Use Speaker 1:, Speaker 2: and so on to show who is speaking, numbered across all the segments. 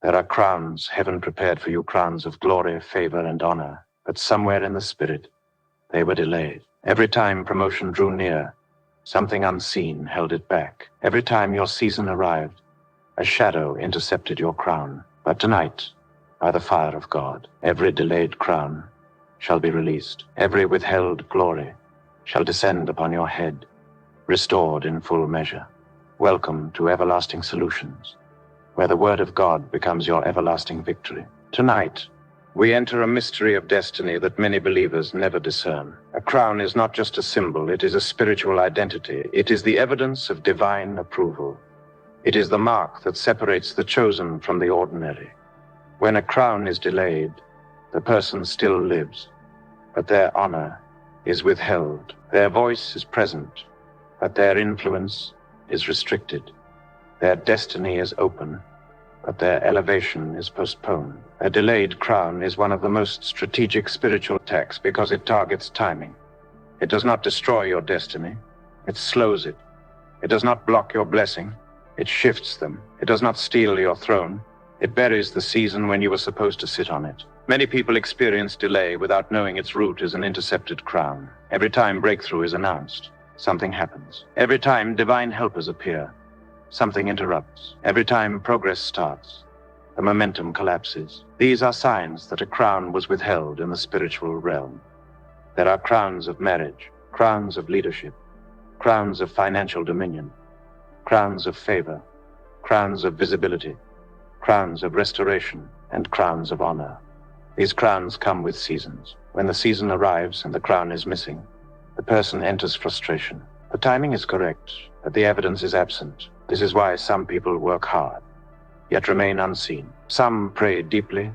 Speaker 1: There are crowns heaven prepared for you, crowns of glory, favor, and honor. But somewhere in the spirit, they were delayed. Every time promotion drew near, something unseen held it back. Every time your season arrived, a shadow intercepted your crown. But tonight, by the fire of God, every delayed crown shall be released. Every withheld glory shall descend upon your head, restored in full measure. Welcome to Everlasting Solutions, where the Word of God becomes your everlasting victory. Tonight, we enter a mystery of destiny that many believers never discern. A crown is not just a symbol, it is a spiritual identity. It is the evidence of divine approval. It is the mark that separates the chosen from the ordinary. When a crown is delayed, the person still lives, but their honor is withheld. Their voice is present, but their influence is restricted. Their destiny is open, but their elevation is postponed. A delayed crown is one of the most strategic spiritual attacks because it targets timing. It does not destroy your destiny, it slows it. It does not block your blessing, it shifts them. It does not steal your throne, it buries the season when you were supposed to sit on it. Many people experience delay without knowing its root is an intercepted crown. Every time breakthrough is announced, something happens. Every time divine helpers appear, something interrupts. Every time progress starts, the momentum collapses. These are signs that a crown was withheld in the spiritual realm. There are crowns of marriage, crowns of leadership, crowns of financial dominion, crowns of favor, crowns of visibility, crowns of restoration, and crowns of honor. These crowns come with seasons. When the season arrives and the crown is missing, the person enters frustration. The timing is correct, but the evidence is absent. This is why some people work hard, yet remain unseen. Some pray deeply,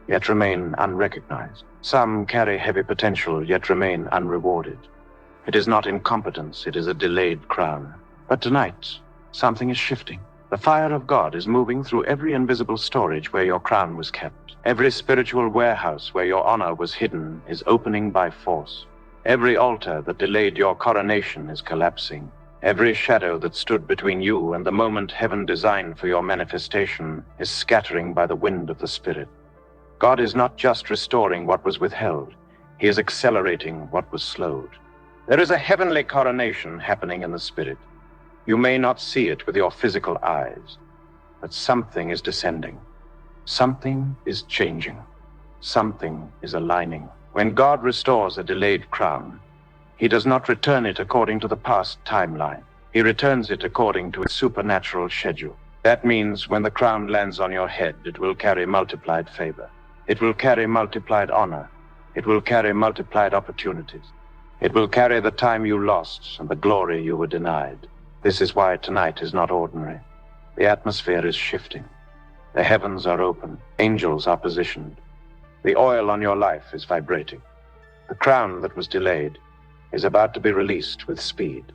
Speaker 1: yet remain unrecognized. Some carry heavy potential, yet remain unrewarded. It is not incompetence, it is a delayed crown. But tonight, something is shifting. The fire of God is moving through every invisible storage where your crown was kept. Every spiritual warehouse where your honor was hidden is opening by force. Every altar that delayed your coronation is collapsing. Every shadow that stood between you and the moment heaven designed for your manifestation is scattering by the wind of the Spirit. God is not just restoring what was withheld, He is accelerating what was slowed. There is a heavenly coronation happening in the Spirit. You may not see it with your physical eyes, but something is descending. Something is changing. Something is aligning. When God restores a delayed crown, He does not return it according to the past timeline. He returns it according to a supernatural schedule. That means when the crown lands on your head, it will carry multiplied favor. It will carry multiplied honor. It will carry multiplied opportunities. It will carry the time you lost and the glory you were denied. This is why tonight is not ordinary. The atmosphere is shifting. The heavens are open. Angels are positioned. The oil on your life is vibrating. The crown that was delayed is about to be released with speed.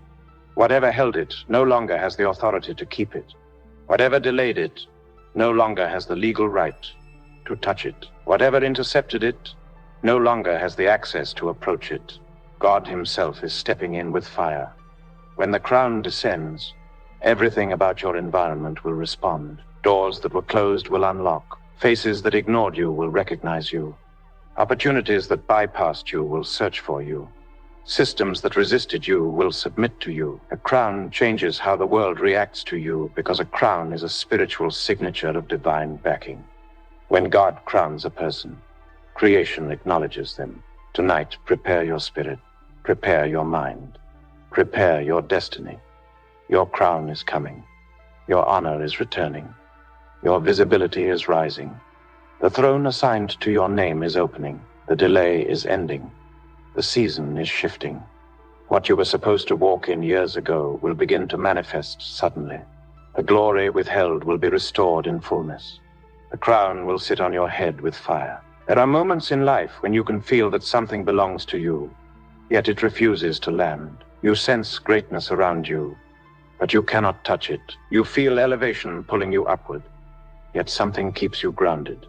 Speaker 1: Whatever held it no longer has the authority to keep it. Whatever delayed it no longer has the legal right to touch it. Whatever intercepted it no longer has the access to approach it. God Himself is stepping in with fire. When the crown descends, everything about your environment will respond. Doors that were closed will unlock. Faces that ignored you will recognize you. Opportunities that bypassed you will search for you. Systems that resisted you will submit to you. A crown changes how the world reacts to you because a crown is a spiritual signature of divine backing. When God crowns a person, creation acknowledges them. Tonight, prepare your spirit, prepare your mind, prepare your destiny. Your crown is coming. Your honor is returning. Your visibility is rising. The throne assigned to your name is opening. The delay is ending. The season is shifting. What you were supposed to walk in years ago will begin to manifest suddenly. The glory withheld will be restored in fullness. The crown will sit on your head with fire. There are moments in life when you can feel that something belongs to you, yet it refuses to land. You sense greatness around you, but you cannot touch it. You feel elevation pulling you upward, yet something keeps you grounded.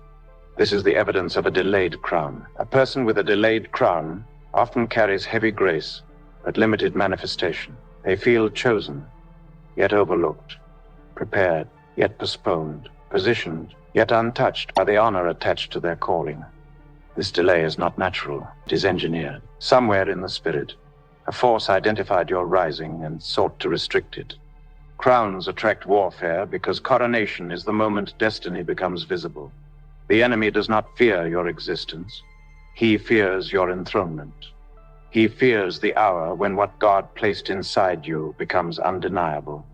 Speaker 1: This is the evidence of a delayed crown. A person with a delayed crown often carries heavy grace, but limited manifestation. They feel chosen, yet overlooked, prepared, yet postponed, positioned, yet untouched by the honor attached to their calling. This delay is not natural, it is engineered. Somewhere in the spirit, a force identified your rising and sought to restrict it. Crowns attract warfare because coronation is the moment destiny becomes visible. The enemy does not fear your existence. He fears your enthronement. He fears the hour when what God placed inside you becomes undeniable.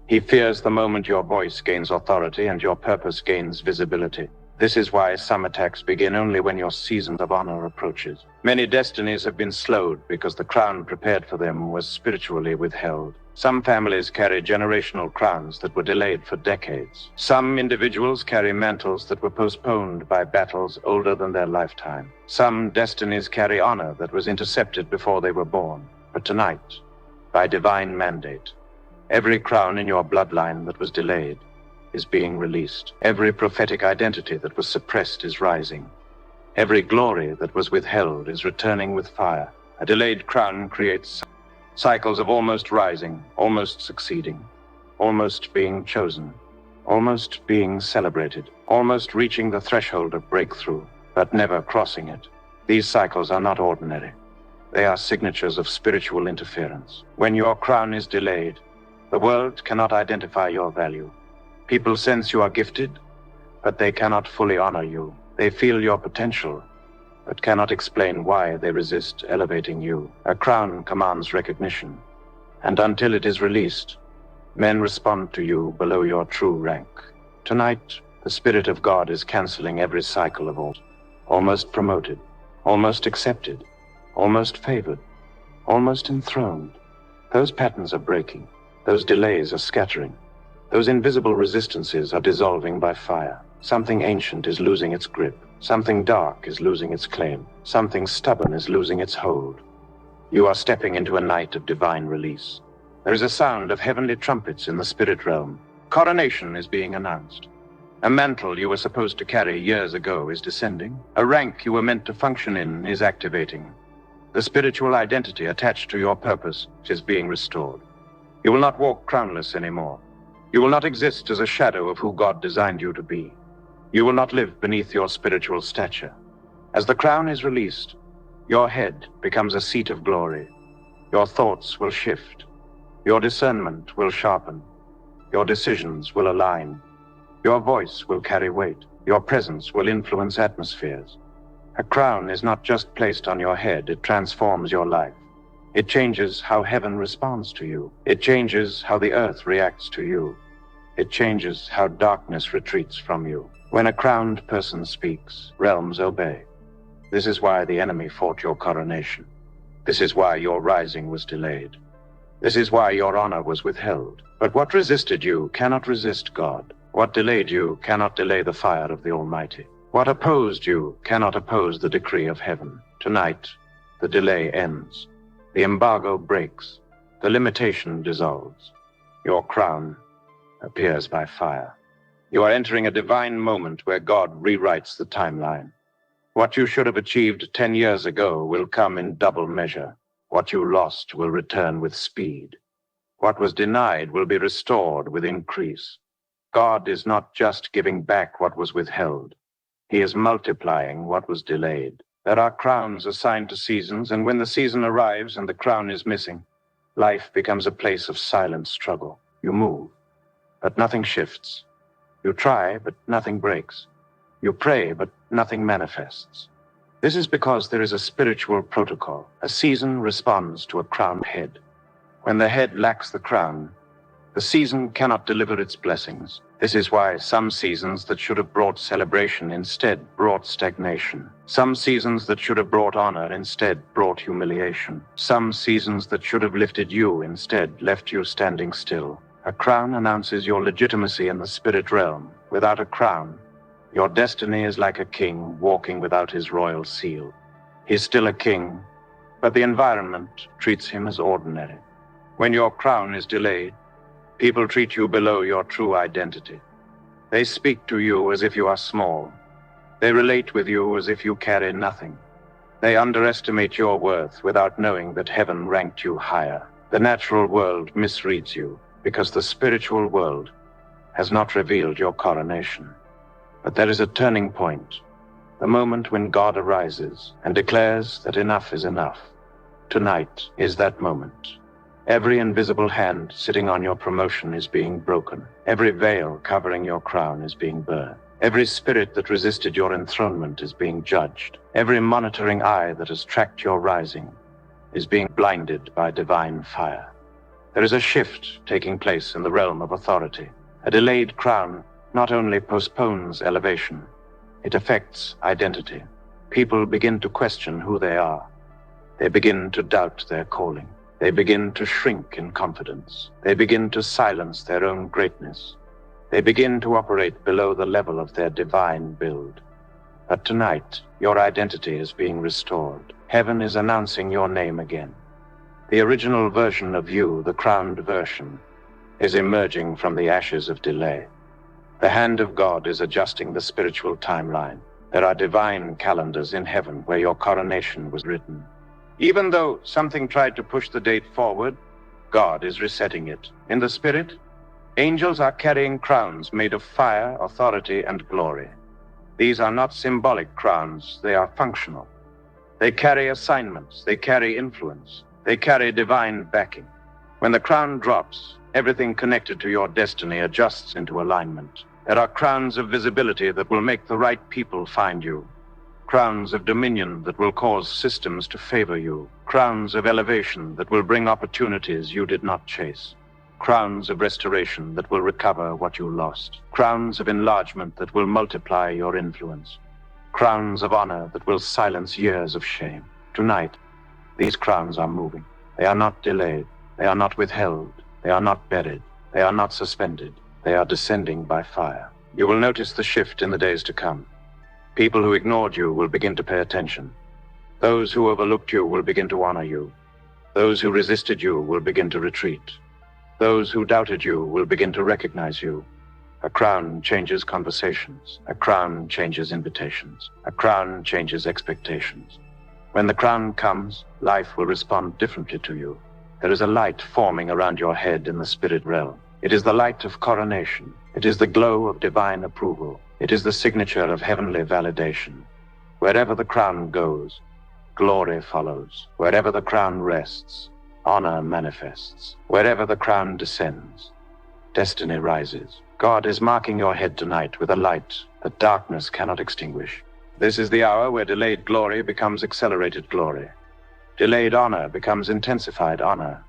Speaker 1: He fears the moment your voice gains authority and your purpose gains visibility. This is why some attacks begin only when your season of honor approaches. Many destinies have been slowed because the crown prepared for them was spiritually withheld. Some families carry generational crowns that were delayed for decades. Some individuals carry mantles that were postponed by battles older than their lifetime. Some destinies carry honor that was intercepted before they were born. But tonight, by divine mandate, every crown in your bloodline that was delayed is being released. Every prophetic identity that was suppressed is rising. Every glory that was withheld is returning with fire. A delayed crown creates cycles of almost rising, almost succeeding, almost being chosen, almost being celebrated, almost reaching the threshold of breakthrough, but never crossing it. These cycles are not ordinary. They are signatures of spiritual interference. When your crown is delayed, the world cannot identify your value. People sense you are gifted, but they cannot fully honor you. They feel your potential, but cannot explain why they resist elevating you. A crown commands recognition, and until it is released, men respond to you below your true rank. Tonight, the Spirit of God is canceling every cycle of almost promoted, almost accepted, almost favored, almost enthroned. Those patterns are breaking. Those delays are scattering. Those invisible resistances are dissolving by fire. Something ancient is losing its grip. Something dark is losing its claim. Something stubborn is losing its hold. You are stepping into a night of divine release. There is a sound of heavenly trumpets in the spirit realm. Coronation is being announced. A mantle you were supposed to carry years ago is descending. A rank you were meant to function in is activating. The spiritual identity attached to your purpose is being restored. You will not walk crownless anymore. You will not exist as a shadow of who God designed you to be. You will not live beneath your spiritual stature. As the crown is released, your head becomes a seat of glory. Your thoughts will shift. Your discernment will sharpen. Your decisions will align. Your voice will carry weight. Your presence will influence atmospheres. A crown is not just placed on your head, it transforms your life. It changes how heaven responds to you. It changes how the earth reacts to you. It changes how darkness retreats from you. When a crowned person speaks, realms obey. This is why the enemy fought your coronation. This is why your rising was delayed. This is why your honor was withheld. But what resisted you cannot resist God. What delayed you cannot delay the fire of the Almighty. What opposed you cannot oppose the decree of heaven. Tonight, the delay ends. The embargo breaks. The limitation dissolves. Your crown appears by fire. You are entering a divine moment where God rewrites the timeline. What you should have achieved 10 years ago will come in double measure. What you lost will return with speed. What was denied will be restored with increase. God is not just giving back what was withheld. He is multiplying what was delayed. There are crowns assigned to seasons, and when the season arrives and the crown is missing, life becomes a place of silent struggle. You move, but nothing shifts. You try, but nothing breaks. You pray, but nothing manifests. This is because there is a spiritual protocol. A season responds to a crowned head. When the head lacks the crown, the season cannot deliver its blessings. This is why some seasons that should have brought celebration instead brought stagnation. Some seasons that should have brought honor instead brought humiliation. Some seasons that should have lifted you instead left you standing still. A crown announces your legitimacy in the spirit realm. Without a crown, your destiny is like a king walking without his royal seal. He's still a king, but the environment treats him as ordinary. When your crown is delayed, people treat you below your true identity. They speak to you as if you are small. They relate with you as if you carry nothing. They underestimate your worth without knowing that heaven ranked you higher. The natural world misreads you because the spiritual world has not revealed your coronation. But there is a turning point, the moment when God arises and declares that enough is enough. Tonight is that moment. Every invisible hand sitting on your promotion is being broken. Every veil covering your crown is being burned. Every spirit that resisted your enthronement is being judged. Every monitoring eye that has tracked your rising is being blinded by divine fire. There is a shift taking place in the realm of authority. A delayed crown not only postpones elevation, it affects identity. People begin to question who they are. They begin to doubt their calling. They begin to shrink in confidence. They begin to silence their own greatness. They begin to operate below the level of their divine build. But tonight, your identity is being restored. Heaven is announcing your name again. The original version of you, the crowned version, is emerging from the ashes of delay. The hand of God is adjusting the spiritual timeline. There are divine calendars in heaven where your coronation was written. Even though something tried to push the date forward, God is resetting it. In the spirit, angels are carrying crowns made of fire, authority, and glory. These are not symbolic crowns, they are functional. They carry assignments, they carry influence, they carry divine backing. When the crown drops, everything connected to your destiny adjusts into alignment. There are crowns of visibility that will make the right people find you. Crowns of dominion that will cause systems to favor you. Crowns of elevation that will bring opportunities you did not chase. Crowns of restoration that will recover what you lost. Crowns of enlargement that will multiply your influence. Crowns of honor that will silence years of shame. Tonight, these crowns are moving. They are not delayed. They are not withheld. They are not buried. They are not suspended. They are descending by fire. You will notice the shift in the days to come. People who ignored you will begin to pay attention. Those who overlooked you will begin to honor you. Those who resisted you will begin to retreat. Those who doubted you will begin to recognize you. A crown changes conversations. A crown changes invitations. A crown changes expectations. When the crown comes, life will respond differently to you. There is a light forming around your head in the spirit realm. It is the light of coronation. It is the glow of divine approval. It is the signature of heavenly validation. Wherever the crown goes, glory follows. Wherever the crown rests, honor manifests. Wherever the crown descends, destiny rises. God is marking your head tonight with a light that darkness cannot extinguish. This is the hour where delayed glory becomes accelerated glory. Delayed honor becomes intensified honor.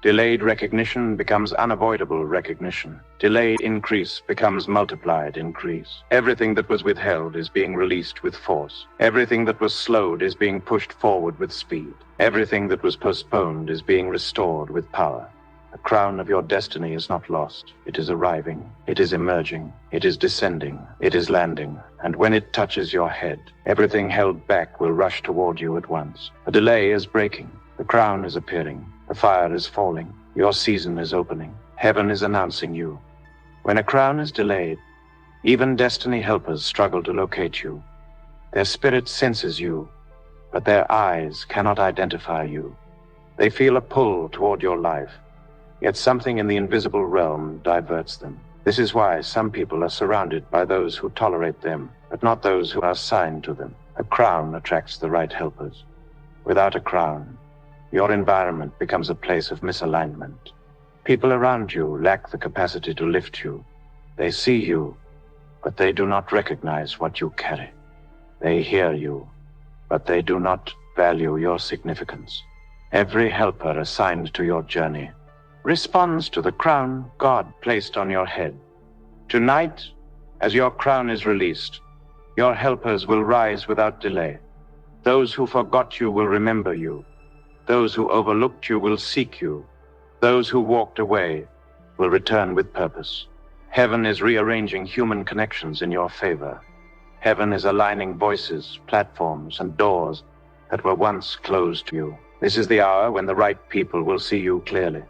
Speaker 1: Delayed recognition becomes unavoidable recognition. Delayed increase becomes multiplied increase. Everything that was withheld is being released with force. Everything that was slowed is being pushed forward with speed. Everything that was postponed is being restored with power. The crown of your destiny is not lost. It is arriving. It is emerging. It is descending. It is landing. And when it touches your head, everything held back will rush toward you at once. A delay is breaking. The crown is appearing. The fire is falling. Your season is opening. Heaven is announcing you. When a crown is delayed, even destiny helpers struggle to locate you. Their spirit senses you, but their eyes cannot identify you. They feel a pull toward your life, yet something in the invisible realm diverts them. This is why some people are surrounded by those who tolerate them, but not those who are assigned to them. A crown attracts the right helpers. Without a crown, your environment becomes a place of misalignment. People around you lack the capacity to lift you. They see you, but they do not recognize what you carry. They hear you, but they do not value your significance. Every helper assigned to your journey responds to the crown God placed on your head. Tonight, as your crown is released, your helpers will rise without delay. Those who forgot you will remember you. Those who overlooked you will seek you. Those who walked away will return with purpose. Heaven is rearranging human connections in your favor. Heaven is aligning voices, platforms, and doors that were once closed to you. This is the hour when the right people will see you clearly.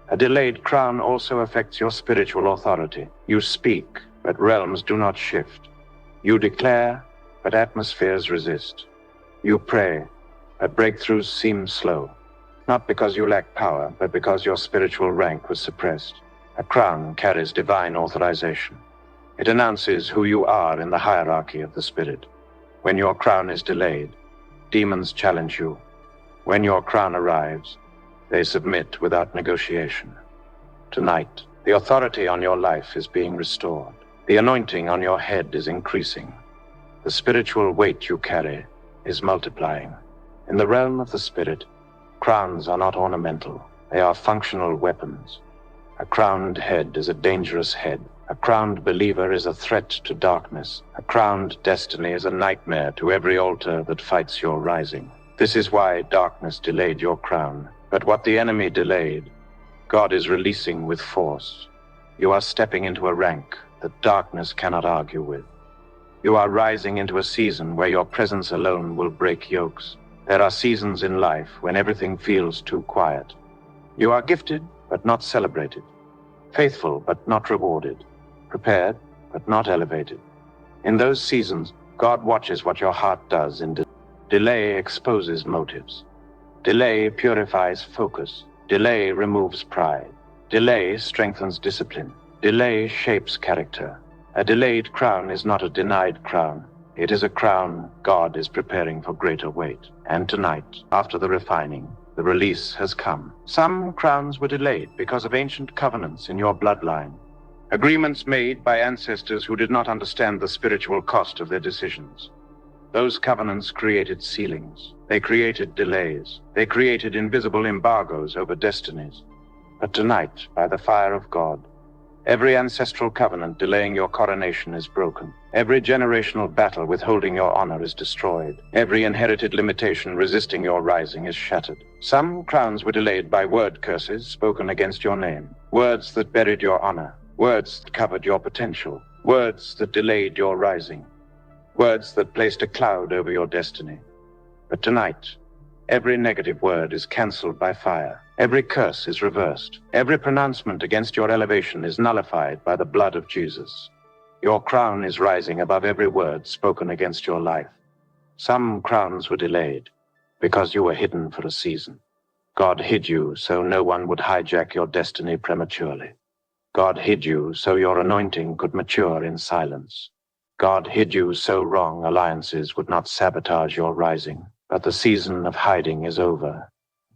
Speaker 1: A delayed crown also affects your spiritual authority. You speak, but realms do not shift. You declare, but atmospheres resist. You pray, but breakthroughs seem slow. Not because you lack power, but because your spiritual rank was suppressed. A crown carries divine authorization. It announces who you are in the hierarchy of the Spirit. When your crown is delayed, demons challenge you. When your crown arrives, they submit without negotiation. Tonight, the authority on your life is being restored. The anointing on your head is increasing. The spiritual weight you carry is multiplying. In the realm of the Spirit, crowns are not ornamental. They are functional weapons. A crowned head is a dangerous head. A crowned believer is a threat to darkness. A crowned destiny is a nightmare to every altar that fights your rising. This is why darkness delayed your crown. But what the enemy delayed, God is releasing with force. You are stepping into a rank that darkness cannot argue with. You are rising into a season where your presence alone will break yokes. There are seasons in life when everything feels too quiet. You are gifted, but not celebrated. Faithful, but not rewarded. Prepared, but not elevated. In those seasons, God watches what your heart does in delay exposes motives. Delay purifies focus. Delay removes pride. Delay strengthens discipline. Delay shapes character. A delayed crown is not a denied crown. It is a crown God is preparing for greater weight. And tonight, after the refining, the release has come. Some crowns were delayed because of ancient covenants in your bloodline. Agreements made by ancestors who did not understand the spiritual cost of their decisions. Those covenants created ceilings. They created delays. They created invisible embargoes over destinies. But tonight, by the fire of God, every ancestral covenant delaying your coronation is broken. Every generational battle withholding your honor is destroyed. Every inherited limitation resisting your rising is shattered. Some crowns were delayed by word curses spoken against your name. Words that buried your honor. Words that covered your potential. Words that delayed your rising. Words that placed a cloud over your destiny. But tonight, every negative word is canceled by fire. Every curse is reversed. Every pronouncement against your elevation is nullified by the blood of Jesus. Your crown is rising above every word spoken against your life. Some crowns were delayed because you were hidden for a season. God hid you so no one would hijack your destiny prematurely. God hid you so your anointing could mature in silence. God hid you so wrong alliances would not sabotage your rising. But the season of hiding is over.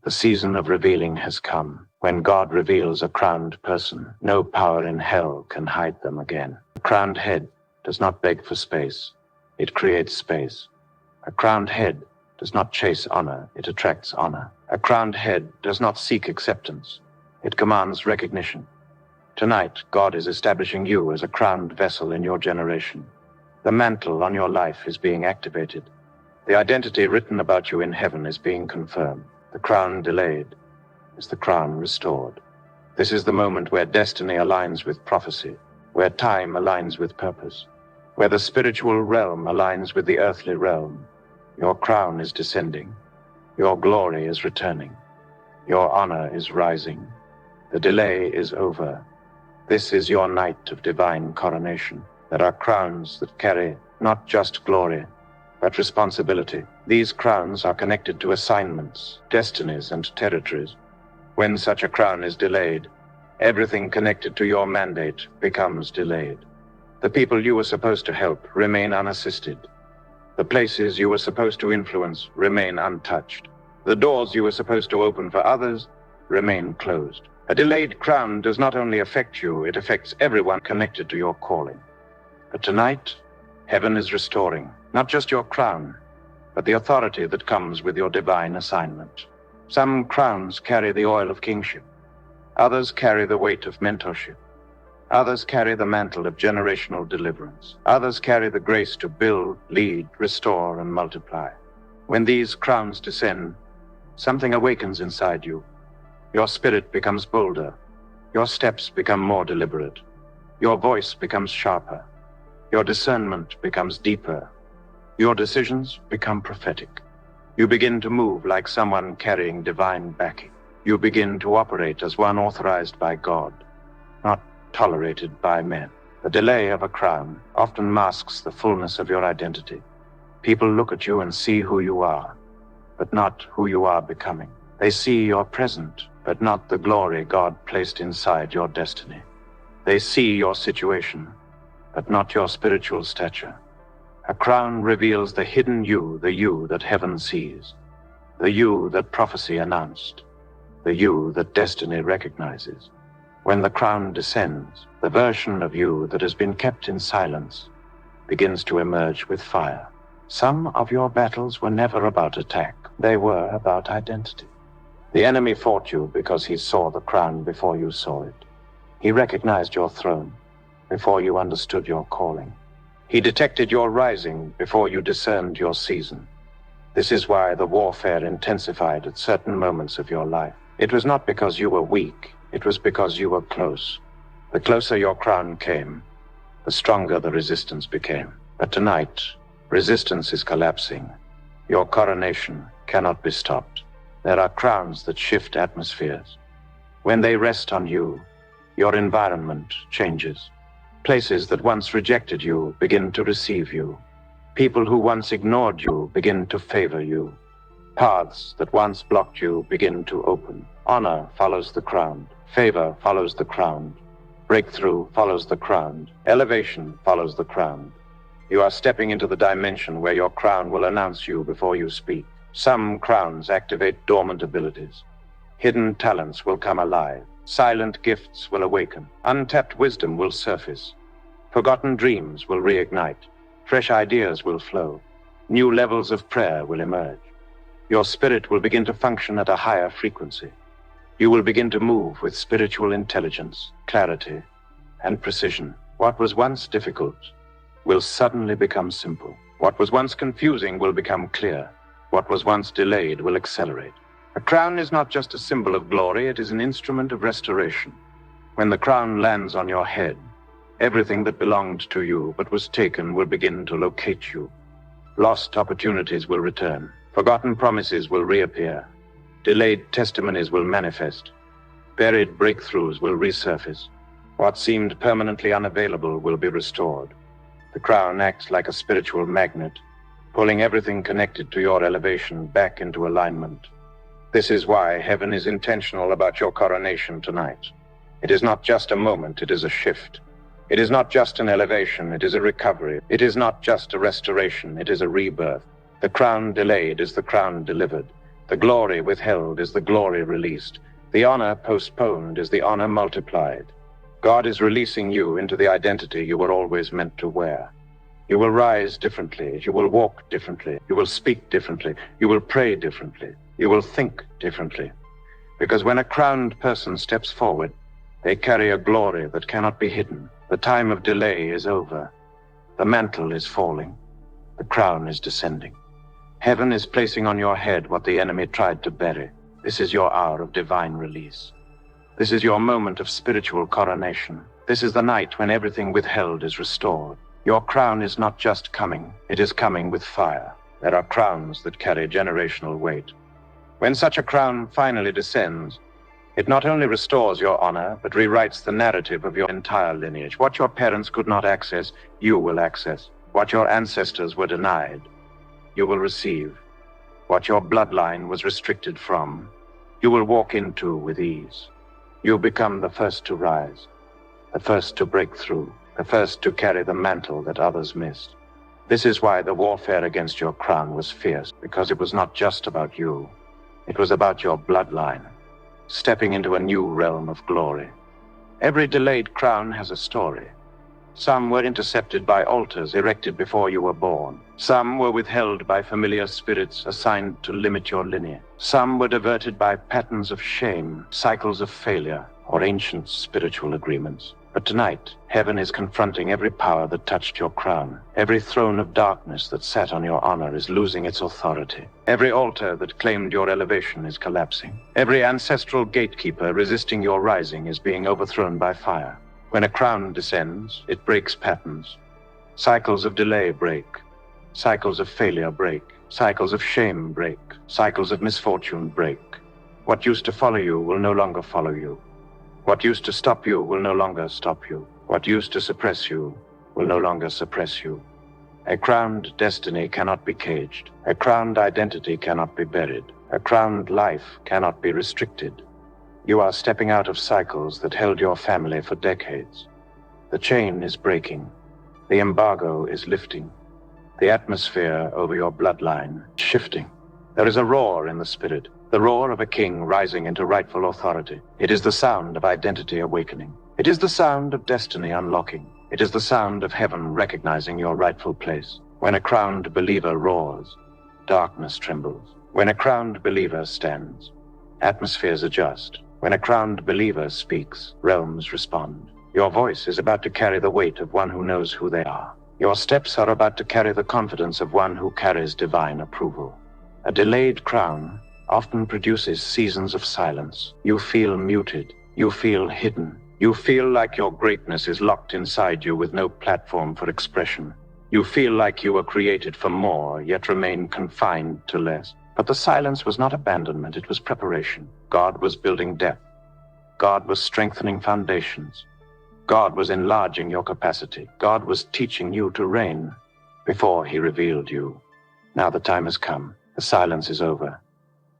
Speaker 1: The season of revealing has come. When God reveals a crowned person, no power in hell can hide them again. A crowned head does not beg for space. It creates space. A crowned head does not chase honor. It attracts honor. A crowned head does not seek acceptance. It commands recognition. Tonight, God is establishing you as a crowned vessel in your generation. The mantle on your life is being activated. The identity written about you in heaven is being confirmed. The crown delayed is the crown restored. This is the moment where destiny aligns with prophecy, where time aligns with purpose, where the spiritual realm aligns with the earthly realm. Your crown is descending. Your glory is returning. Your honor is rising. The delay is over. This is your night of divine coronation. There are crowns that carry not just glory, but responsibility. These crowns are connected to assignments, destinies, and territories. When such a crown is delayed, everything connected to your mandate becomes delayed. The people you were supposed to help remain unassisted. The places you were supposed to influence remain untouched. The doors you were supposed to open for others remain closed. A delayed crown does not only affect you, it affects everyone connected to your calling. But tonight, heaven is restoring not just your crown, but the authority that comes with your divine assignment. Some crowns carry the oil of kingship. Others carry the weight of mentorship. Others carry the mantle of generational deliverance. Others carry the grace to build, lead, restore, and multiply. When these crowns descend, something awakens inside you. Your spirit becomes bolder. Your steps become more deliberate. Your voice becomes sharper. Your discernment becomes deeper. Your decisions become prophetic. You begin to move like someone carrying divine backing. You begin to operate as one authorized by God, not tolerated by men. The delay of a crown often masks the fullness of your identity. People look at you and see who you are, but not who you are becoming. They see your present, but not the glory God placed inside your destiny. They see your situation, but not your spiritual stature. A crown reveals the hidden you, the you that heaven sees, the you that prophecy announced, the you that destiny recognizes. When the crown descends, the version of you that has been kept in silence begins to emerge with fire. Some of your battles were never about attack. They were about identity. The enemy fought you because he saw the crown before you saw it. He recognized your throne before you understood your calling. He detected your rising before you discerned your season. This is why the warfare intensified at certain moments of your life. It was not because you were weak. It was because you were close. The closer your crown came, the stronger the resistance became. But tonight, resistance is collapsing. Your coronation cannot be stopped. There are crowns that shift atmospheres. When they rest on you, your environment changes. Places that once rejected you begin to receive you. People who once ignored you begin to favor you. Paths that once blocked you begin to open. Honor follows the crown. Favor follows the crown. Breakthrough follows the crown. Elevation follows the crown. You are stepping into the dimension where your crown will announce you before you speak. Some crowns activate dormant abilities. Hidden talents will come alive. Silent gifts will awaken. Untapped wisdom will surface. Forgotten dreams will reignite. Fresh ideas will flow. New levels of prayer will emerge. Your spirit will begin to function at a higher frequency. You will begin to move with spiritual intelligence, clarity, and precision. What was once difficult will suddenly become simple. What was once confusing will become clear. What was once delayed will accelerate. A crown is not just a symbol of glory, it is an instrument of restoration. When the crown lands on your head, everything that belonged to you but was taken will begin to locate you. Lost opportunities will return. Forgotten promises will reappear. Delayed testimonies will manifest. Buried breakthroughs will resurface. What seemed permanently unavailable will be restored. The crown acts like a spiritual magnet, pulling everything connected to your elevation back into alignment. This is why heaven is intentional about your coronation tonight. It is not just a moment, it is a shift. It is not just an elevation, it is a recovery. It is not just a restoration, it is a rebirth. The crown delayed is the crown delivered. The glory withheld is the glory released. The honor postponed is the honor multiplied. God is releasing you into the identity you were always meant to wear. You will rise differently. You will walk differently. You will speak differently. You will pray differently. You will think differently. Because when a crowned person steps forward, they carry a glory that cannot be hidden. The time of delay is over. The mantle is falling. The crown is descending. Heaven is placing on your head what the enemy tried to bury. This is your hour of divine release. This is your moment of spiritual coronation. This is the night when everything withheld is restored. Your crown is not just coming, it is coming with fire. There are crowns that carry generational weight. When such a crown finally descends, it not only restores your honor, but rewrites the narrative of your entire lineage. What your parents could not access, you will access. What your ancestors were denied, you will receive. What your bloodline was restricted from, you will walk into with ease. You become the first to rise, the first to break through, the first to carry the mantle that others missed. This is why the warfare against your crown was fierce, because it was not just about you. It was about your bloodline, stepping into a new realm of glory. Every delayed crown has a story. Some were intercepted by altars erected before you were born. Some were withheld by familiar spirits assigned to limit your lineage. Some were diverted by patterns of shame, cycles of failure, or ancient spiritual agreements. But tonight, heaven is confronting every power that touched your crown. Every throne of darkness that sat on your honor is losing its authority. Every altar that claimed your elevation is collapsing. Every ancestral gatekeeper resisting your rising is being overthrown by fire. When a crown descends, it breaks patterns. Cycles of delay break. Cycles of failure break. Cycles of shame break. Cycles of misfortune break. What used to follow you will no longer follow you. What used to stop you will no longer stop you. What used to suppress you will no longer suppress you. A crowned destiny cannot be caged. A crowned identity cannot be buried. A crowned life cannot be restricted. You are stepping out of cycles that held your family for decades. The chain is breaking. The embargo is lifting. The atmosphere over your bloodline shifting. There is a roar in the spirit, the roar of a king rising into rightful authority. It is the sound of identity awakening. It is the sound of destiny unlocking. It is the sound of heaven recognizing your rightful place. When a crowned believer roars, darkness trembles. When a crowned believer stands, atmospheres adjust. When a crowned believer speaks, realms respond. Your voice is about to carry the weight of one who knows who they are. Your steps are about to carry the confidence of one who carries divine approval. A delayed crown often produces seasons of silence. You feel muted. You feel hidden. You feel like your greatness is locked inside you with no platform for expression. You feel like you were created for more, yet remain confined to less. But the silence was not abandonment, it was preparation. God was building depth. God was strengthening foundations. God was enlarging your capacity. God was teaching you to reign before he revealed you. Now the time has come. The silence is over.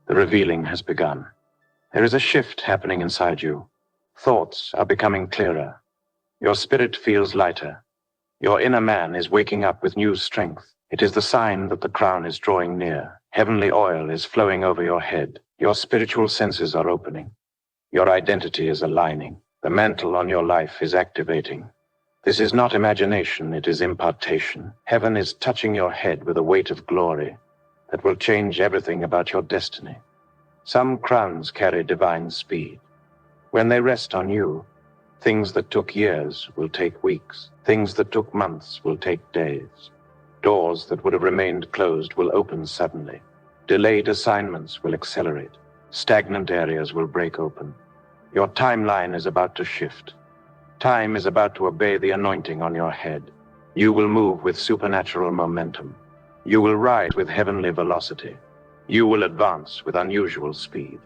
Speaker 1: The revealing has begun. There is a shift happening inside you. Thoughts are becoming clearer. Your spirit feels lighter. Your inner man is waking up with new strength. It is the sign that the crown is drawing near. Heavenly oil is flowing over your head. Your spiritual senses are opening. Your identity is aligning. The mantle on your life is activating. This is not imagination, it is impartation. Heaven is touching your head with a weight of glory that will change everything about your destiny. Some crowns carry divine speed. When they rest on you, things that took years will take weeks. Things that took months will take days. Doors that would have remained closed will open suddenly. Delayed assignments will accelerate. Stagnant areas will break open. Your timeline is about to shift. Time is about to obey the anointing on your head. You will move with supernatural momentum. You will rise with heavenly velocity. You will advance with unusual speed.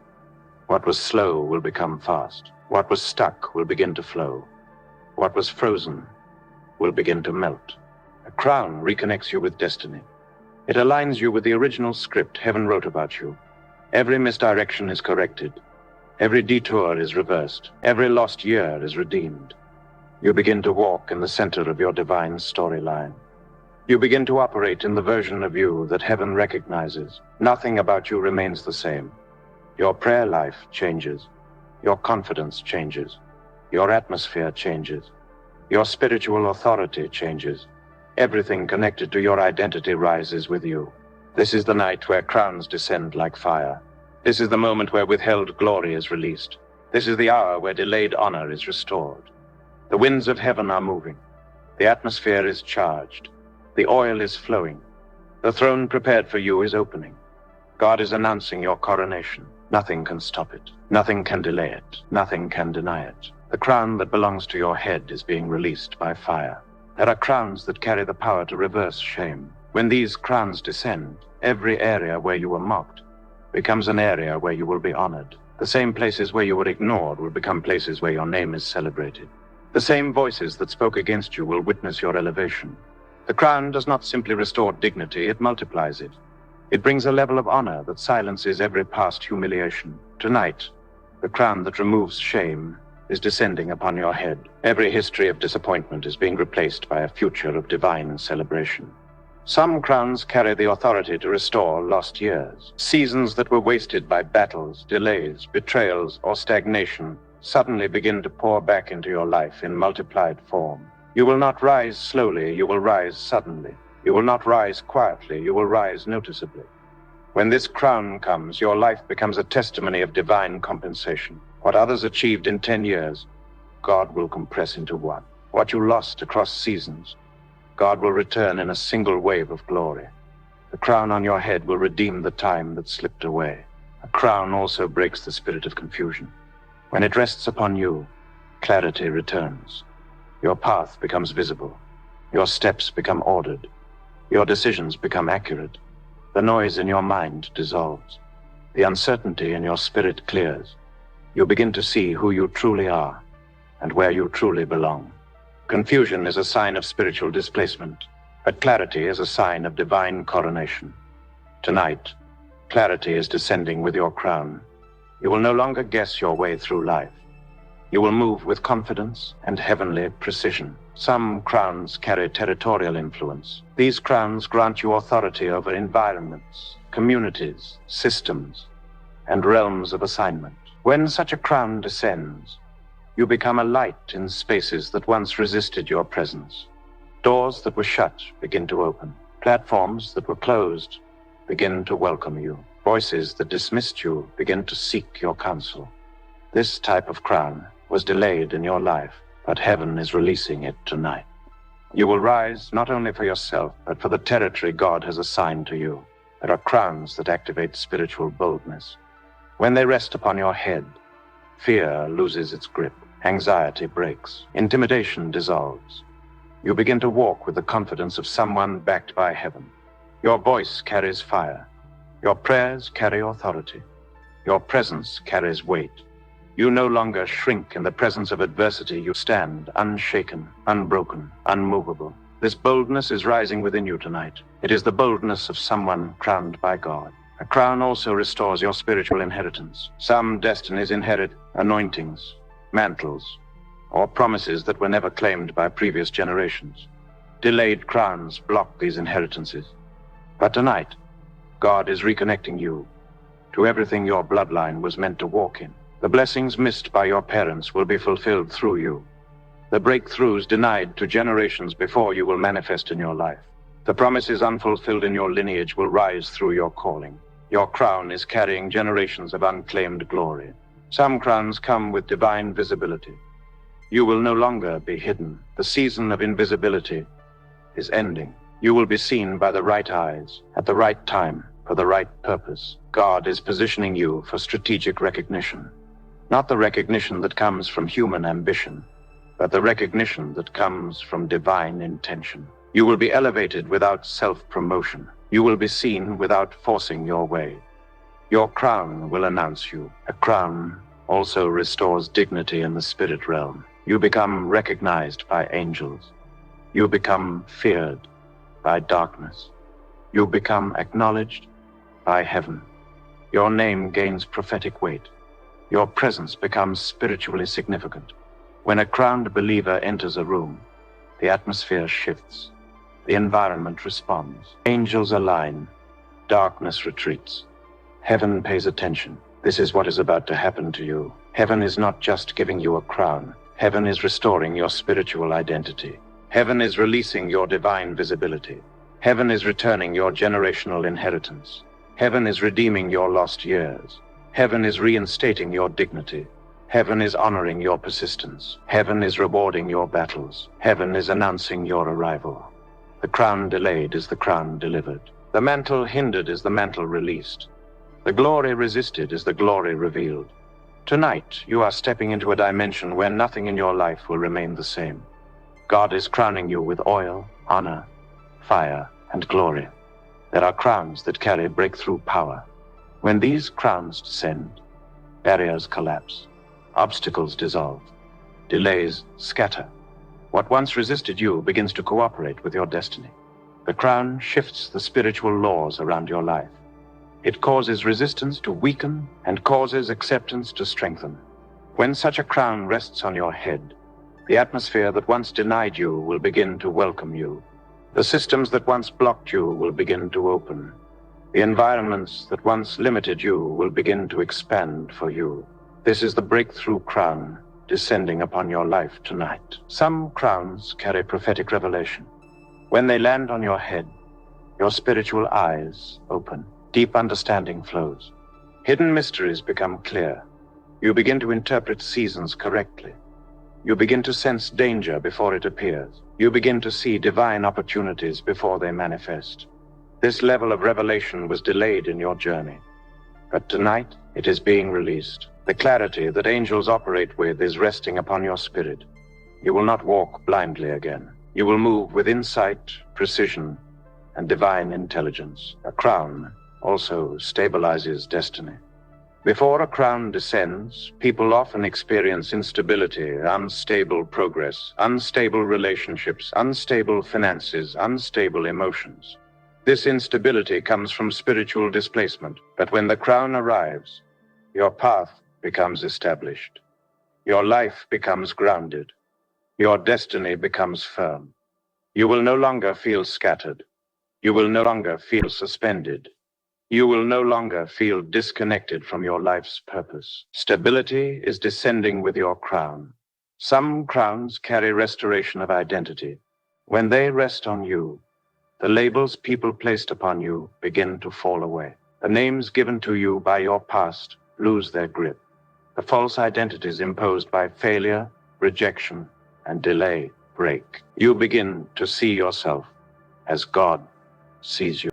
Speaker 1: What was slow will become fast. What was stuck will begin to flow. What was frozen will begin to melt. A crown reconnects you with destiny. It aligns you with the original script heaven wrote about you. Every misdirection is corrected. Every detour is reversed. Every lost year is redeemed. You begin to walk in the center of your divine storyline. You begin to operate in the version of you that heaven recognizes. Nothing about you remains the same. Your prayer life changes. Your confidence changes. Your atmosphere changes. Your spiritual authority changes. Everything connected to your identity rises with you. This is the night where crowns descend like fire. This is the moment where withheld glory is released. This is the hour where delayed honor is restored. The winds of heaven are moving. The atmosphere is charged. The oil is flowing. The throne prepared for you is opening. God is announcing your coronation. Nothing can stop it. Nothing can delay it. Nothing can deny it. The crown that belongs to your head is being released by fire. There are crowns that carry the power to reverse shame. When these crowns descend, every area where you were mocked becomes an area where you will be honored. The same places where you were ignored will become places where your name is celebrated. The same voices that spoke against you will witness your elevation. The crown does not simply restore dignity, it multiplies it. It brings a level of honor that silences every past humiliation. Tonight, the crown that removes shame is descending upon your head. Every history of disappointment is being replaced by a future of divine celebration. Some crowns carry the authority to restore lost years. Seasons that were wasted by battles, delays, betrayals, or stagnation suddenly begin to pour back into your life in multiplied form. You will not rise slowly, you will rise suddenly. You will not rise quietly, you will rise noticeably. When this crown comes, your life becomes a testimony of divine compensation. What others achieved in 10 years, God will compress into one. What you lost across seasons, God will return in a single wave of glory. The crown on your head will redeem the time that slipped away. A crown also breaks the spirit of confusion. When it rests upon you, clarity returns. Your path becomes visible. Your steps become ordered. Your decisions become accurate. The noise in your mind dissolves. The uncertainty in your spirit clears. You begin to see who you truly are and where you truly belong. Confusion is a sign of spiritual displacement, but clarity is a sign of divine coronation. Tonight, clarity is descending with your crown. You will no longer guess your way through life. You will move with confidence and heavenly precision. Some crowns carry territorial influence. These crowns grant you authority over environments, communities, systems, and realms of assignment. When such a crown descends, you become a light in spaces that once resisted your presence. Doors that were shut begin to open. Platforms that were closed begin to welcome you. Voices that dismissed you begin to seek your counsel. This type of crown was delayed in your life, but heaven is releasing it tonight. You will rise not only for yourself, but for the territory God has assigned to you. There are crowns that activate spiritual boldness. When they rest upon your head, fear loses its grip, anxiety breaks, intimidation dissolves. You begin to walk with the confidence of someone backed by heaven. Your voice carries fire. Your prayers carry authority. Your presence carries weight. You no longer shrink in the presence of adversity. You stand unshaken, unbroken, unmovable. This boldness is rising within you tonight. It is the boldness of someone crowned by God. A crown also restores your spiritual inheritance. Some destinies inherit anointings, mantles, or promises that were never claimed by previous generations. Delayed crowns block these inheritances. But tonight, God is reconnecting you to everything your bloodline was meant to walk in. The blessings missed by your parents will be fulfilled through you. The breakthroughs denied to generations before you will manifest in your life. The promises unfulfilled in your lineage will rise through your calling. Your crown is carrying generations of unclaimed glory. Some crowns come with divine visibility. You will no longer be hidden. The season of invisibility is ending. You will be seen by the right eyes, at the right time, for the right purpose. God is positioning you for strategic recognition. Not the recognition that comes from human ambition, but the recognition that comes from divine intention. You will be elevated without self-promotion. You will be seen without forcing your way. Your crown will announce you. A crown also restores dignity in the spirit realm. You become recognized by angels. You become feared by darkness. You become acknowledged by heaven. Your name gains prophetic weight. Your presence becomes spiritually significant. When a crowned believer enters a room, the atmosphere shifts. The environment responds. Angels align. Darkness retreats. Heaven pays attention. This is what is about to happen to you. Heaven is not just giving you a crown. Heaven is restoring your spiritual identity. Heaven is releasing your divine visibility. Heaven is returning your generational inheritance. Heaven is redeeming your lost years. Heaven is reinstating your dignity. Heaven is honoring your persistence. Heaven is rewarding your battles. Heaven is announcing your arrival. The crown delayed is the crown delivered. The mantle hindered is the mantle released. The glory resisted is the glory revealed. Tonight, you are stepping into a dimension where nothing in your life will remain the same. God is crowning you with oil, honor, fire, and glory. There are crowns that carry breakthrough power. When these crowns descend, barriers collapse, obstacles dissolve, delays scatter. What once resisted you begins to cooperate with your destiny. The crown shifts the spiritual laws around your life. It causes resistance to weaken and causes acceptance to strengthen. When such a crown rests on your head, the atmosphere that once denied you will begin to welcome you. The systems that once blocked you will begin to open. The environments that once limited you will begin to expand for you. This is the breakthrough crown descending upon your life tonight. Some crowns carry prophetic revelation. When they land on your head, your spiritual eyes open. Deep understanding flows. Hidden mysteries become clear. You begin to interpret seasons correctly. You begin to sense danger before it appears. You begin to see divine opportunities before they manifest. This level of revelation was delayed in your journey, but tonight it is being released. The clarity that angels operate with is resting upon your spirit. You will not walk blindly again. You will move with insight, precision, and divine intelligence. A crown also stabilizes destiny. Before a crown descends, people often experience instability, unstable progress, unstable relationships, unstable finances, unstable emotions. This instability comes from spiritual displacement, but when the crown arrives, your path becomes established. Your life becomes grounded. Your destiny becomes firm. You will no longer feel scattered. You will no longer feel suspended. You will no longer feel disconnected from your life's purpose. Stability is descending with your crown. Some crowns carry restoration of identity. When they rest on you, the labels people placed upon you begin to fall away. The names given to you by your past lose their grip. The false identities imposed by failure, rejection, and delay break. You begin to see yourself as God sees you.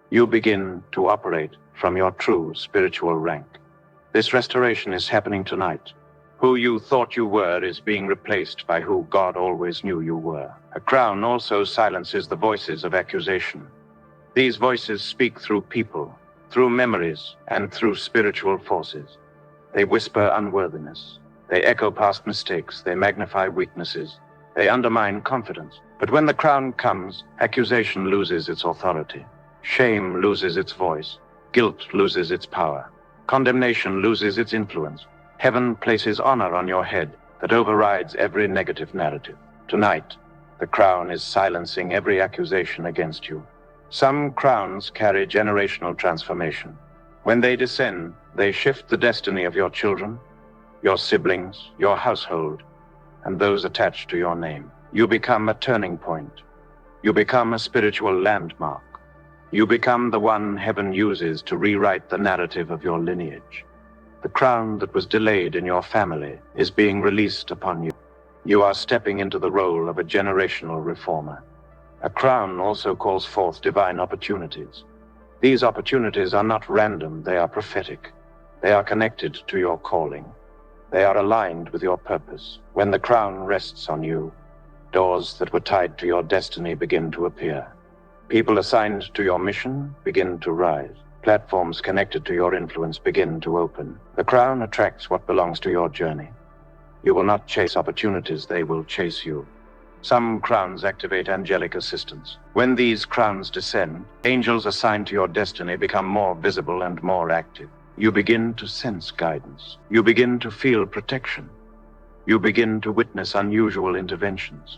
Speaker 1: You begin to operate from your true spiritual rank. This restoration is happening tonight. Who you thought you were is being replaced by who God always knew you were. A crown also silences the voices of accusation. These voices speak through people, through memories, and through spiritual forces. They whisper unworthiness. They echo past mistakes. They magnify weaknesses. They undermine confidence. But when the crown comes, accusation loses its authority. Shame loses its voice. Guilt loses its power. Condemnation loses its influence. Heaven places honor on your head that overrides every negative narrative. Tonight, the crown is silencing every accusation against you. Some crowns carry generational transformation. When they descend, they shift the destiny of your children, your siblings, your household, and those attached to your name. You become a turning point. You become a spiritual landmark. You become the one heaven uses to rewrite the narrative of your lineage. The crown that was delayed in your family is being released upon you. You are stepping into the role of a generational reformer. A crown also calls forth divine opportunities. These opportunities are not random, they are prophetic. They are connected to your calling. They are aligned with your purpose. When the crown rests on you, doors that were tied to your destiny begin to appear. People assigned to your mission begin to rise. Platforms connected to your influence begin to open. The crown attracts what belongs to your journey. You will not chase opportunities, they will chase you. Some crowns activate angelic assistance. When these crowns descend, angels assigned to your destiny become more visible and more active. You begin to sense guidance. You begin to feel protection. You begin to witness unusual interventions.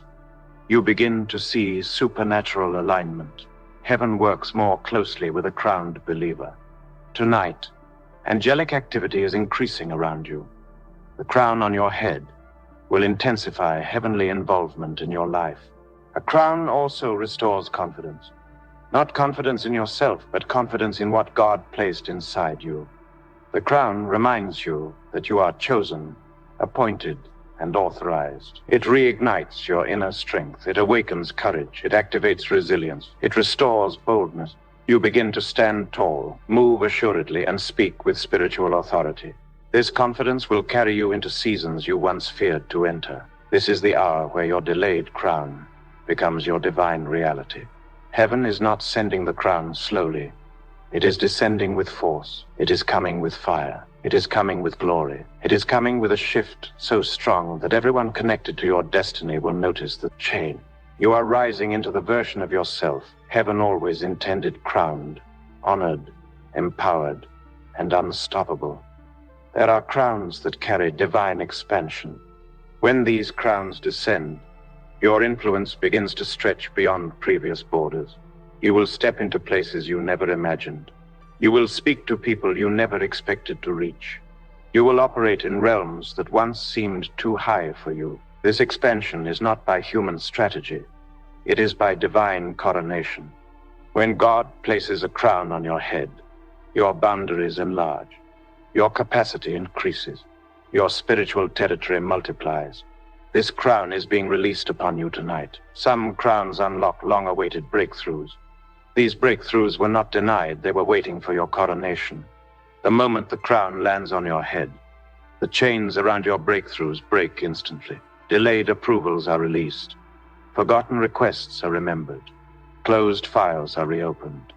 Speaker 1: You begin to see supernatural alignment. Heaven works more closely with a crowned believer. Tonight, angelic activity is increasing around you. The crown on your head will intensify heavenly involvement in your life. A crown also restores confidence. Not confidence in yourself, but confidence in what God placed inside you. The crown reminds you that you are chosen, appointed, and authorized. It reignites your inner strength. It awakens courage. It activates resilience. It restores boldness. You begin to stand tall, move assuredly, and speak with spiritual authority. This confidence will carry you into seasons you once feared to enter. This is the hour where your delayed crown becomes your divine reality. Heaven is not sending the crown slowly. It is descending with force. It is coming with fire. It is coming with glory. It is coming with a shift so strong that everyone connected to your destiny will notice the change. You are rising into the version of yourself heaven always intended, crowned, honored, empowered, and unstoppable. There are crowns that carry divine expansion. When these crowns descend, your influence begins to stretch beyond previous borders. You will step into places you never imagined. You will speak to people you never expected to reach. You will operate in realms that once seemed too high for you. This expansion is not by human strategy. It is by divine coronation. When God places a crown on your head, your boundaries enlarge. Your capacity increases. Your spiritual territory multiplies. This crown is being released upon you tonight. Some crowns unlock long-awaited breakthroughs. These breakthroughs were not denied, they were waiting for your coronation. The moment the crown lands on your head, the chains around your breakthroughs break instantly. Delayed approvals are released. Forgotten requests are remembered. Closed files are reopened.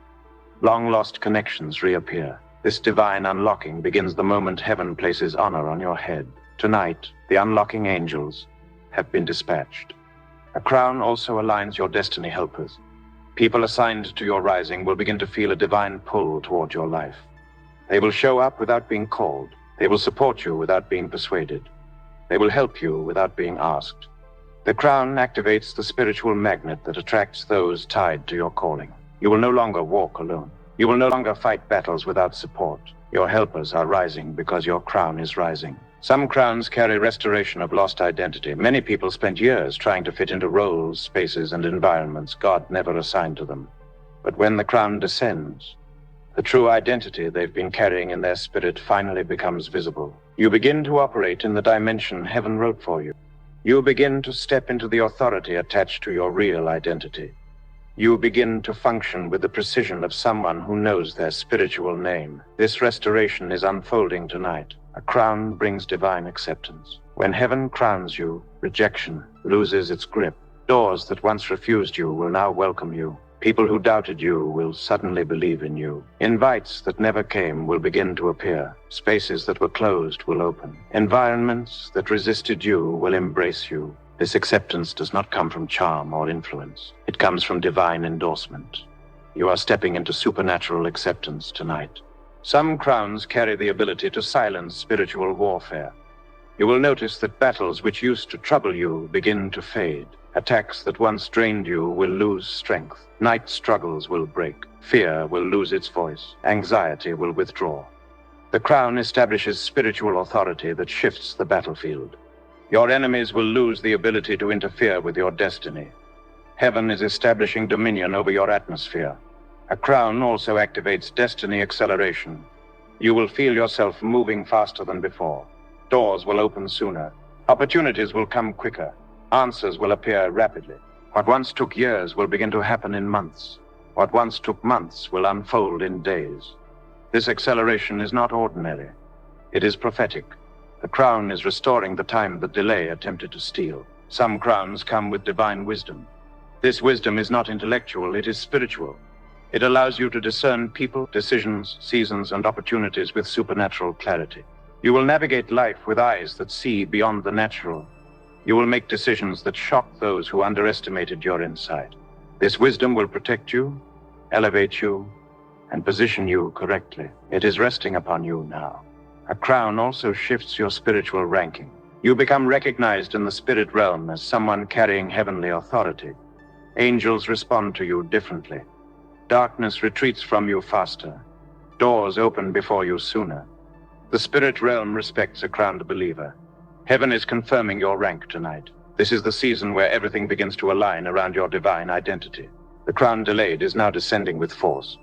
Speaker 1: Long-lost connections reappear. This divine unlocking begins the moment heaven places honor on your head. Tonight, the unlocking angels have been dispatched. A crown also aligns your destiny helpers. People assigned to your rising will begin to feel a divine pull toward your life. They will show up without being called. They will support you without being persuaded. They will help you without being asked. The crown activates the spiritual magnet that attracts those tied to your calling. You will no longer walk alone. You will no longer fight battles without support. Your helpers are rising because your crown is rising. Some crowns carry restoration of lost identity. Many people spent years trying to fit into roles, spaces, and environments God never assigned to them. But when the crown descends, the true identity they've been carrying in their spirit finally becomes visible. You begin to operate in the dimension heaven wrote for you. You begin to step into the authority attached to your real identity. You begin to function with the precision of someone who knows their spiritual name. This restoration is unfolding tonight. A crown brings divine acceptance. When heaven crowns you, rejection loses its grip. Doors that once refused you will now welcome you. People who doubted you will suddenly believe in you. Invites that never came will begin to appear. Spaces that were closed will open. Environments that resisted you will embrace you. This acceptance does not come from charm or influence. It comes from divine endorsement. You are stepping into supernatural acceptance tonight. Some crowns carry the ability to silence spiritual warfare. You will notice that battles which used to trouble you begin to fade. Attacks that once drained you will lose strength. Night struggles will break. Fear will lose its voice. Anxiety will withdraw. The crown establishes spiritual authority that shifts the battlefield. Your enemies will lose the ability to interfere with your destiny. Heaven is establishing dominion over your atmosphere. A crown also activates destiny acceleration. You will feel yourself moving faster than before. Doors will open sooner. Opportunities will come quicker. Answers will appear rapidly. What once took years will begin to happen in months. What once took months will unfold in days. This acceleration is not ordinary. It is prophetic. The crown is restoring the time that delay attempted to steal. Some crowns come with divine wisdom. This wisdom is not intellectual, it is spiritual. It allows you to discern people, decisions, seasons, and opportunities with supernatural clarity. You will navigate life with eyes that see beyond the natural. You will make decisions that shock those who underestimated your insight. This wisdom will protect you, elevate you, and position you correctly. It is resting upon you now. A crown also shifts your spiritual ranking. You become recognized in the spirit realm as someone carrying heavenly authority. Angels respond to you differently. Darkness retreats from you faster. Doors open before you sooner. The spirit realm respects a crowned believer. Heaven is confirming your rank tonight. This is the season where everything begins to align around your divine identity. The crown delayed is now descending with force.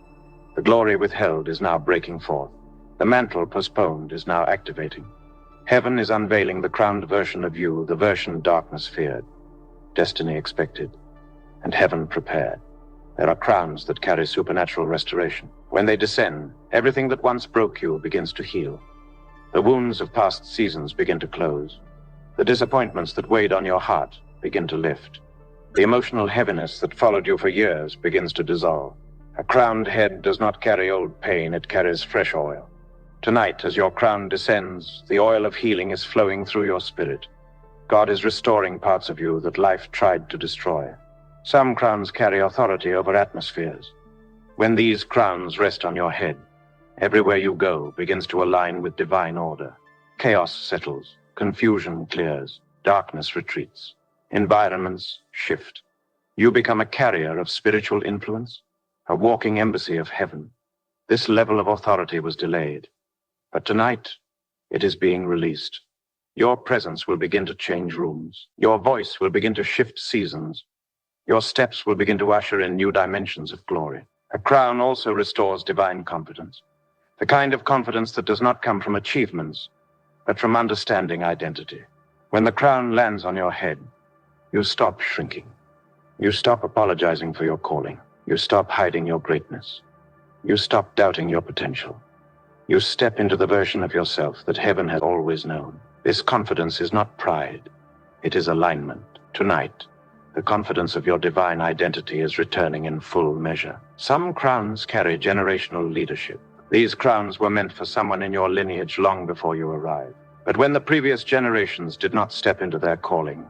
Speaker 1: The glory withheld is now breaking forth. The mantle postponed is now activating. Heaven is unveiling the crowned version of you, the version darkness feared, destiny expected, and heaven prepared. There are crowns that carry supernatural restoration. When they descend, everything that once broke you begins to heal. The wounds of past seasons begin to close. The disappointments that weighed on your heart begin to lift. The emotional heaviness that followed you for years begins to dissolve. A crowned head does not carry old pain, it carries fresh oil. Tonight, as your crown descends, the oil of healing is flowing through your spirit. God is restoring parts of you that life tried to destroy. Some crowns carry authority over atmospheres. When these crowns rest on your head, everywhere you go begins to align with divine order. Chaos settles, confusion clears, darkness retreats, environments shift. You become a carrier of spiritual influence, a walking embassy of heaven. This level of authority was delayed, but tonight it is being released. Your presence will begin to change rooms. Your voice will begin to shift seasons. Your steps will begin to usher in new dimensions of glory. A crown also restores divine confidence. The kind of confidence that does not come from achievements, but from understanding identity. When the crown lands on your head, you stop shrinking. You stop apologizing for your calling. You stop hiding your greatness. You stop doubting your potential. You step into the version of yourself that heaven has always known. This confidence is not pride. It is alignment. Tonight, the confidence of your divine identity is returning in full measure. Some crowns carry generational leadership. These crowns were meant for someone in your lineage long before you arrived. But when the previous generations did not step into their calling,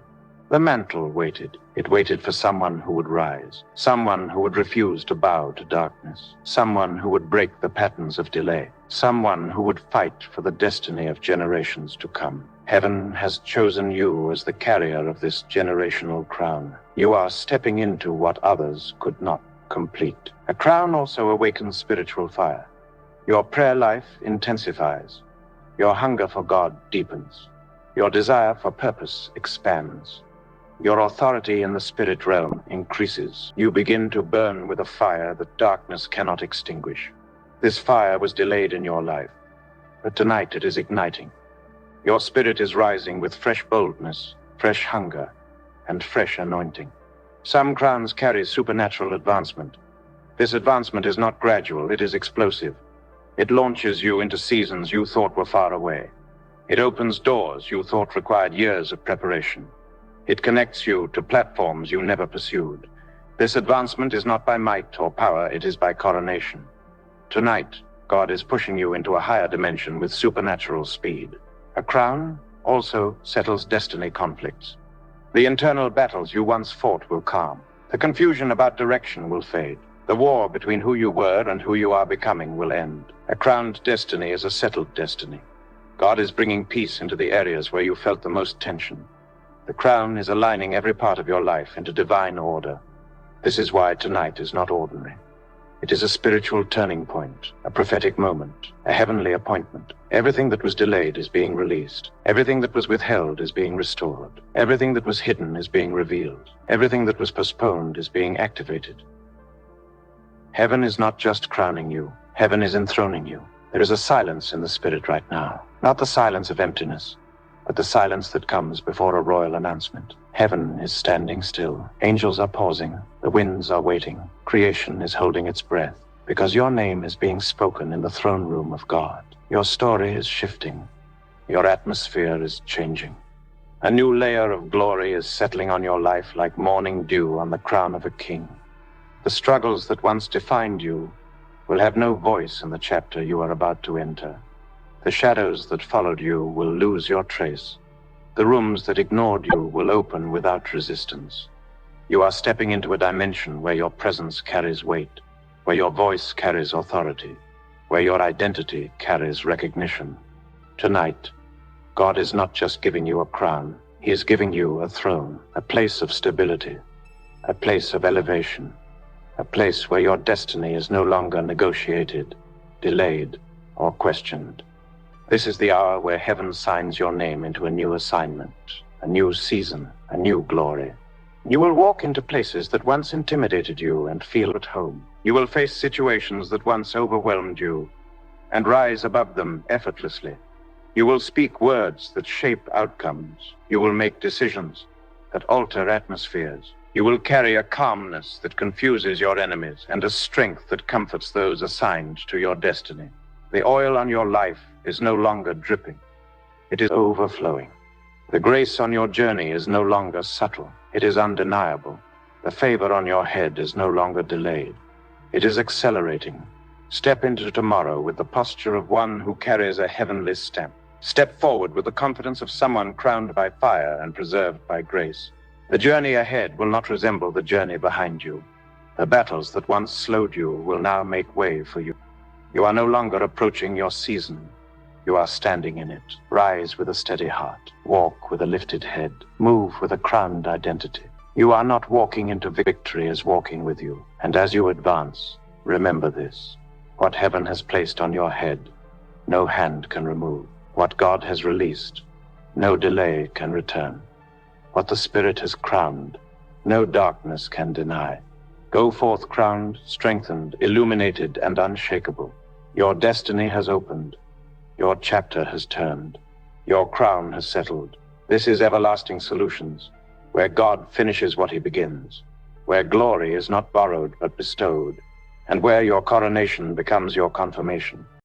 Speaker 1: The mantle waited. It waited for someone who would rise, someone who would refuse to bow to darkness, someone who would break the patterns of delay, someone who would fight for the destiny of generations to come. Heaven has chosen you as the carrier of this generational crown. You are stepping into what others could not complete. A crown also awakens spiritual fire. Your prayer life intensifies. Your hunger for God deepens. Your desire for purpose expands. Your authority in the spirit realm increases. You begin to burn with a fire that darkness cannot extinguish. This fire was delayed in your life, but tonight it is igniting. Your spirit is rising with fresh boldness, fresh hunger, and fresh anointing. Some crowns carry supernatural advancement. This advancement is not gradual, it is explosive. It launches you into seasons you thought were far away. It opens doors you thought required years of preparation. It connects you to platforms you never pursued. This advancement is not by might or power, it is by coronation. Tonight, God is pushing you into a higher dimension with supernatural speed. A crown also settles destiny conflicts. The internal battles you once fought will calm. The confusion about direction will fade. The war between who you were and who you are becoming will end. A crowned destiny is a settled destiny. God is bringing peace into the areas where you felt the most tension. The crown is aligning every part of your life into divine order. This is why tonight is not ordinary. It is a spiritual turning point, a prophetic moment, a heavenly appointment. Everything that was delayed is being released. Everything that was withheld is being restored. Everything that was hidden is being revealed. Everything that was postponed is being activated. Heaven is not just crowning you. Heaven is enthroning you. There is a silence in the spirit right now. Not the silence of emptiness, but the silence that comes before a royal announcement. Heaven is standing still. Angels are pausing. The winds are waiting. Creation is holding its breath, because your name is being spoken in the throne room of God. Your story is shifting. Your atmosphere is changing. A new layer of glory is settling on your life like morning dew on the crown of a king. The struggles that once defined you will have no voice in the chapter you are about to enter. The shadows that followed you will lose your trace. The rooms that ignored you will open without resistance. You are stepping into a dimension where your presence carries weight, where your voice carries authority, where your identity carries recognition. Tonight, God is not just giving you a crown. He is giving you a throne, a place of stability, a place of elevation, a place where your destiny is no longer negotiated, delayed, or questioned. This is the hour where heaven signs your name into a new assignment, a new season, a new glory. You will walk into places that once intimidated you and feel at home. You will face situations that once overwhelmed you and rise above them effortlessly. You will speak words that shape outcomes. You will make decisions that alter atmospheres. You will carry a calmness that confuses your enemies and a strength that comforts those assigned to your destiny. The oil on your life is no longer dripping. It is overflowing. The grace on your journey is no longer subtle. It is undeniable. The favor on your head is no longer delayed. It is accelerating. Step into tomorrow with the posture of one who carries a heavenly stamp. Step forward with the confidence of someone crowned by fire and preserved by grace. The journey ahead will not resemble the journey behind you. The battles that once slowed you will now make way for you. You are no longer approaching your season. You are standing in it. Rise with a steady heart. Walk with a lifted head. Move with a crowned identity. You are not walking into victory as walking with you. And as you advance, remember this. What heaven has placed on your head, no hand can remove. What God has released, no delay can return. What the Spirit has crowned, no darkness can deny. Go forth crowned, strengthened, illuminated, and unshakable. Your destiny has opened. Your chapter has turned. Your crown has settled. This is Everlasting Solutions, where God finishes what he begins, where glory is not borrowed but bestowed, and where your coronation becomes your confirmation.